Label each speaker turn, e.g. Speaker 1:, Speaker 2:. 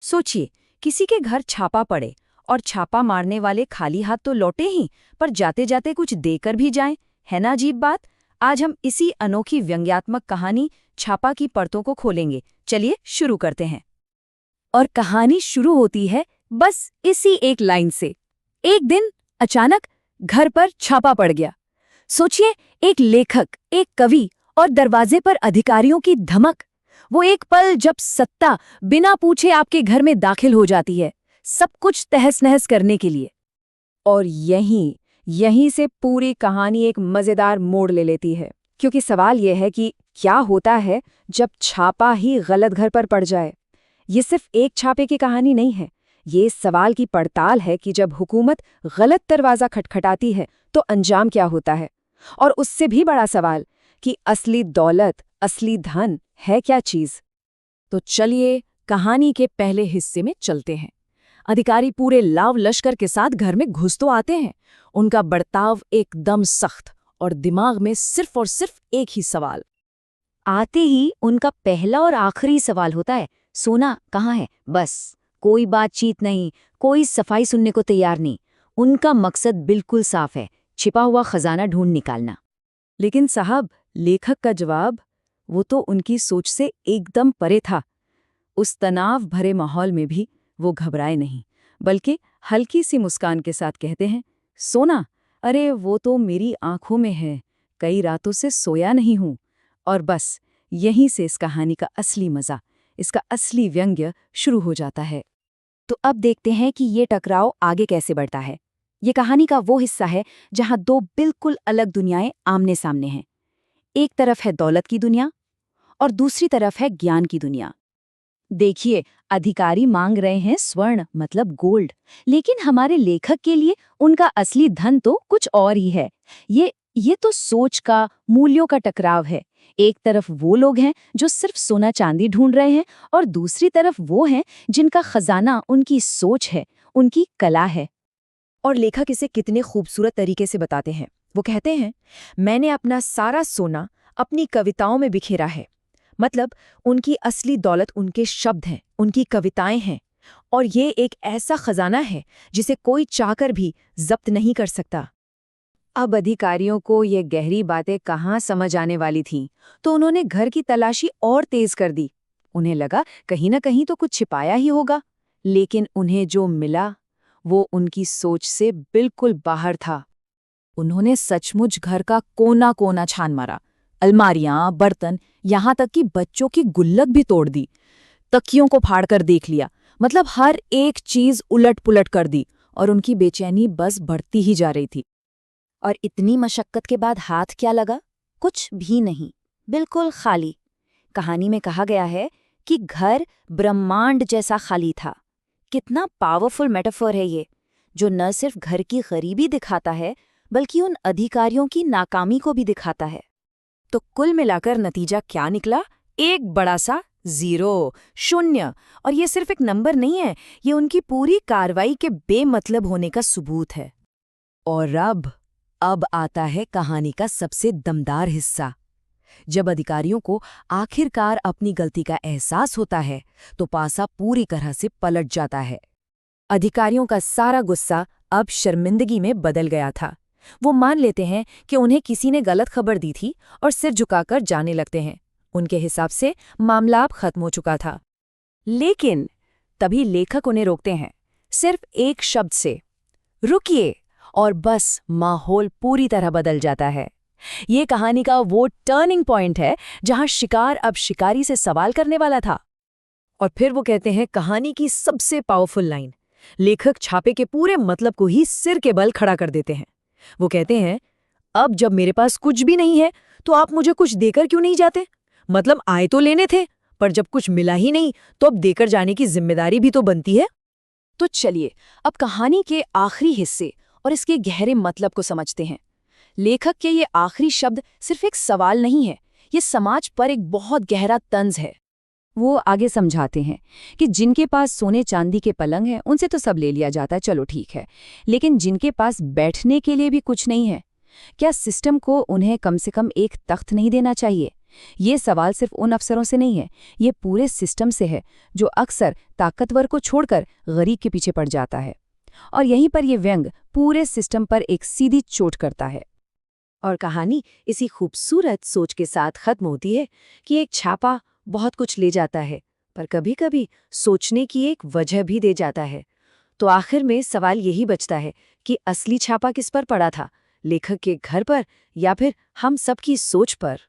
Speaker 1: सोचिए, किसी के घर छापा पड़े और छापा मारने वाले खाली हाथ तो लौटे ही, पर जाते जाते कुछ देकर भी जाएं, है ना अजीब बात। आज हम इसी अनोखी व्यंग्यात्मक कहानी छापा की परतों को खोलेंगे। चलिए शुरू करते हैं। और कहानी शुरू होती है बस इसी एक लाइन से। एक दिन अचानक घर पर छापा पड़ गया। सोचिए, एक लेखक, एक कवि और दरवाजे पर अधिकारियों की धमक। वो एक पल जब सत्ता बिना पूछे आपके घर में दाखिल हो जाती है, सब कुछ तहस नहस करने के लिए। और यहीं से पूरी कहानी एक मजेदार मोड़ ले लेती है, क्योंकि सवाल यह है कि क्या होता है जब छापा ही गलत घर पर पड़ जाए। ये सिर्फ एक छापे की कहानी नहीं है, ये इस सवाल की पड़ताल है कि जब हुकूमत गलत दरवाजा खटखटाती है तो अंजाम क्या होता है। और उससे भी बड़ा सवाल कि असली दौलत, असली धन है क्या चीज। तो चलिए कहानी के पहले हिस्से में चलते हैं। अधिकारी पूरे लाव लश्कर के साथ घर में घुस तो आते हैं। उनका बर्ताव एकदम सख्त और दिमाग में सिर्फ और सिर्फ एक ही सवाल। आते ही उनका पहला और आखिरी सवाल होता है, सोना कहाँ है। बस कोई बातचीत नहीं, कोई सफाई सुनने को तैयार नहीं। उनका मकसद बिल्कुल साफ है, छिपा हुआ खजाना ढूंढ निकालना। लेकिन साहब, लेखक का जवाब, वो तो उनकी सोच से एकदम परे था। उस तनाव भरे माहौल में भी वो घबराए नहीं, बल्कि हल्की सी मुस्कान के साथ कहते हैं, सोना, अरे वो तो मेरी आंखों में है, कई रातों से सोया नहीं हूं। और बस यहीं से इस कहानी का असली मजा, इसका असली व्यंग्य शुरू हो जाता है। तो अब देखते हैं कि ये टकराव आगे कैसे बढ़ता है। ये कहानी का वो हिस्सा है जहां दो बिल्कुल अलग दुनियाएं आमने सामने हैं। एक तरफ है दौलत की दुनिया और दूसरी तरफ है ज्ञान की दुनिया। देखिए, अधिकारी मांग रहे हैं स्वर्ण, मतलब गोल्ड, लेकिन हमारे लेखक के लिए उनका असली धन तो कुछ और ही है। ये तो सोच का, मूल्यों का टकराव है। एक तरफ वो लोग हैं जो सिर्फ सोना चांदी ढूंढ रहे हैं, और दूसरी तरफ वो हैं जिनका खजाना उनकी सोच है, उनकी कला है। और लेखक इसे कितने खूबसूरत तरीके से बताते हैं। वो कहते हैं, मैंने अपना सारा सोना अपनी कविताओं में बिखेरा है। मतलब उनकी असली दौलत उनके शब्द हैं, उनकी कविताएं हैं। और ये एक ऐसा खजाना है जिसे कोई चाहकर भी जब्त नहीं कर सकता। अब अधिकारियों को ये गहरी बातें कहाँ समझ आने वाली थीं, तो उन्होंने घर की तलाशी और तेज कर दी। उन्हें लगा कहीं न कहीं तो कुछ छिपाया ही होगा, लेकिन उन्हें जो मिला वो उनकी सोच से बिल्कुल बाहर था। उन्होंने सचमुच घर का कोना कोना छान मारा, अलमारियां, बर्तन, यहाँ तक कि बच्चों की गुल्लक भी तोड़ दी। तकियों को फाड़कर देख लिया, मतलब हर एक चीज उलट पुलट कर दी, और उनकी बेचैनी बस बढ़ती ही जा रही थी। और इतनी मशक्कत के बाद हाथ क्या लगा? कुछ भी नहीं, बिल्कुल खाली। कहानी में कहा गया है कि घर ब्रह्मांड जैसा खाली था। कितना पावरफुल मेटाफर है ये, जो न सिर्फ घर की गरीबी दिखाता है, बल्कि उन अधिकारियों की नाकामी को भी दिखाता है। तो कुल मिलाकर नतीजा क्या निकला? एक बड़ा सा 0, शून्य। और ये सिर्फ एक नंबर नहीं है, ये उनकी पूरी कार्रवाई के बेमतलब होने का सबूत है। और अब आता है कहानी का सबसे दमदार हिस्सा। जब अधिकारियों को आखिरकार अपनी गलती का एहसास होता है, तो पासा पूरी तरह से पलट जाता है। अधिकारियों का सारा गुस्सा अब शर्मिंदगी में बदल गया था। वो मान लेते हैं कि उन्हें किसी ने गलत खबर दी थी और सिर झुकाकर जाने लगते हैं। उनके हिसाब से मामला अब खत्म हो चुका था। लेकिन तभी लेखक उन्हें रोकते हैं, सिर्फ एक शब्द से, रुकिए। और बस माहौल पूरी तरह बदल जाता है। ये कहानी का वो टर्निंग पॉइंट है जहां शिकार अब शिकारी से सवाल करने वाला था। और फिर वो कहते हैं कहानी की सबसे पावरफुल लाइन। लेखक छापे के पूरे मतलब को ही सिर के बल खड़ा कर देते हैं। वो कहते हैं, अब जब मेरे पास कुछ भी नहीं है तो आप मुझे कुछ देकर क्यों नहीं जाते? मतलब आए तो लेने थे, पर जब कुछ मिला ही नहीं तो अब देकर जाने की जिम्मेदारी भी तो बनती है। तो चलिए अब कहानी के आखिरी हिस्से और इसके गहरे मतलब को समझते हैं। लेखक के ये आखिरी शब्द सिर्फ एक सवाल नहीं है, ये समाज पर एक बहुत गहरा तंज है। वो आगे समझाते हैं कि जिनके पास सोने चांदी के पलंग हैं उनसे तो सब ले लिया जाता है, चलो ठीक है, लेकिन जिनके पास बैठने के लिए भी कुछ नहीं है, क्या सिस्टम को उन्हें कम से कम एक तख्त नहीं देना चाहिए? ये सवाल सिर्फ उन अफसरों से नहीं है, ये पूरे सिस्टम से है, जो अक्सर ताकतवर को छोड़कर गरीब के पीछे पड़ जाता है। और यहीं पर ये व्यंग पूरे सिस्टम पर एक सीधी चोट करता है। और कहानी इसी खूबसूरत सोच के साथ खत्म होती है कि एक छापा बहुत कुछ ले जाता है, पर कभी-कभी सोचने की एक वजह भी दे जाता है। तो आखिर में सवाल यही बचता है कि असली छापा किस पर पड़ा था, लेखक के घर पर या फिर हम सबकी सोच पर।